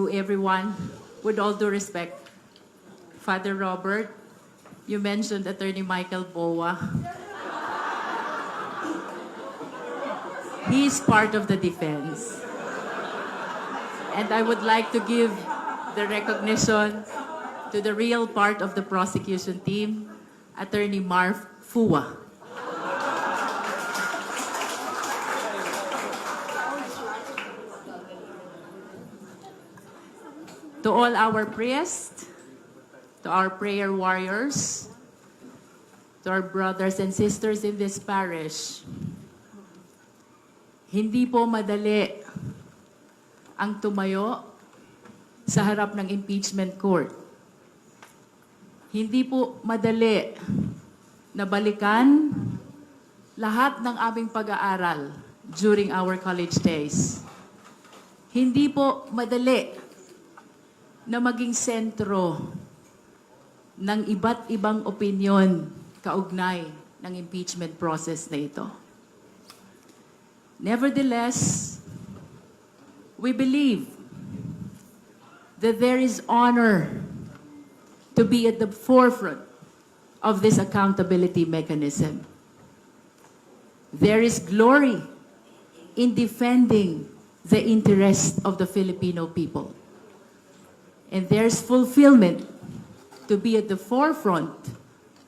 To everyone, with all due respect, Father Robert, you mentioned Attorney Michael Boa. He is part of the defense. And I would like to give the recognition to the real part of the prosecution team, Attorney Marv Fua. To all our priests, to our prayer warriors, to our brothers and sisters in this parish, hindi po madali ang tumayo sa harap ng impeachment court. Hindi po madali na balikan lahat ng aming pag-aaral during our college days. Hindi po madali na maging sentro ng iba't ibang opinyon kaugnay ng impeachment process na ito. Nevertheless, we believe that there is honor to be at the forefront of this accountability mechanism. There is glory in defending the interest of the Filipino people. And there's fulfillment to be at the forefront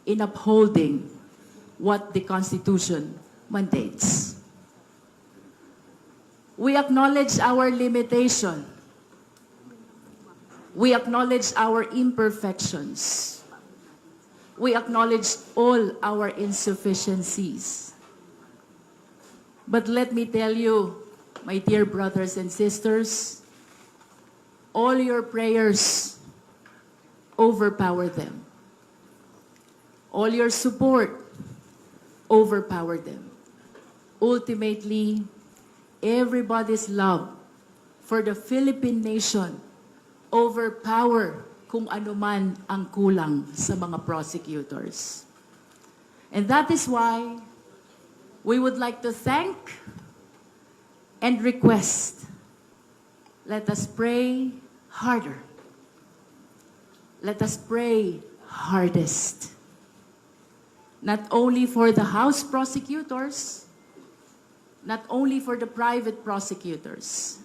in upholding what the Constitution mandates. We acknowledge our limitation. We acknowledge our imperfections. We acknowledge all our insufficiencies. But let me tell you, my dear brothers and sisters, all your prayers overpower them. All your support overpower them. Ultimately, everybody's love for the Philippine nation overpower kung ano man ang kulang sa mga prosecutors. And that is why we would like to thank and request, let us pray harder. Let us pray hardest. Not only for the House prosecutors, not only for the private prosecutors.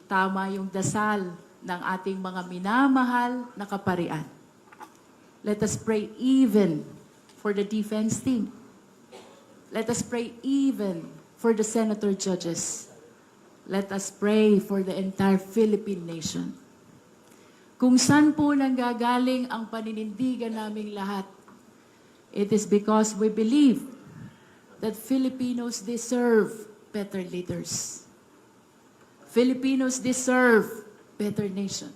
Tama yung dasal ng ating mga minamahal na kaparian. Let us pray even for the defense team. Let us pray even for the senator judges. Let us pray for the entire Philippine nation. Kung saan po nanggagaling ang paninindigan naming lahat, it is because we believe that Filipinos deserve better leaders. Filipinos deserve better nation.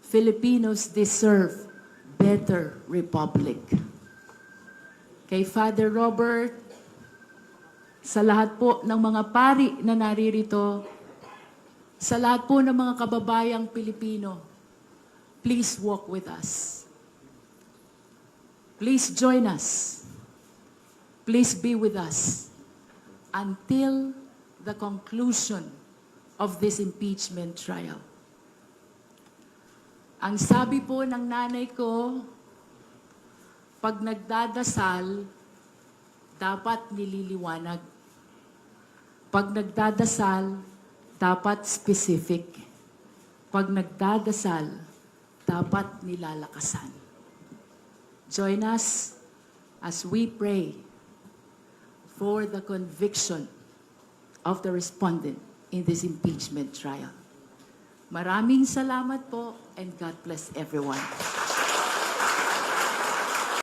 Filipinos deserve better republic. Kay Father Robert, sa lahat po ng mga pari na naririto, sa lahat po ng mga kababayang Pilipino, please walk with us. Please join us. Please be with us until the conclusion of this impeachment trial. Ang sabi po ng nanay ko, pag nagdadasal, dapat nililiwanag. Pag nagdadasal, dapat specific. Pag nagdadasal, dapat nilalakasan. Join us as we pray for the conviction of the respondent in this impeachment trial. Maraming salamat po and God bless everyone.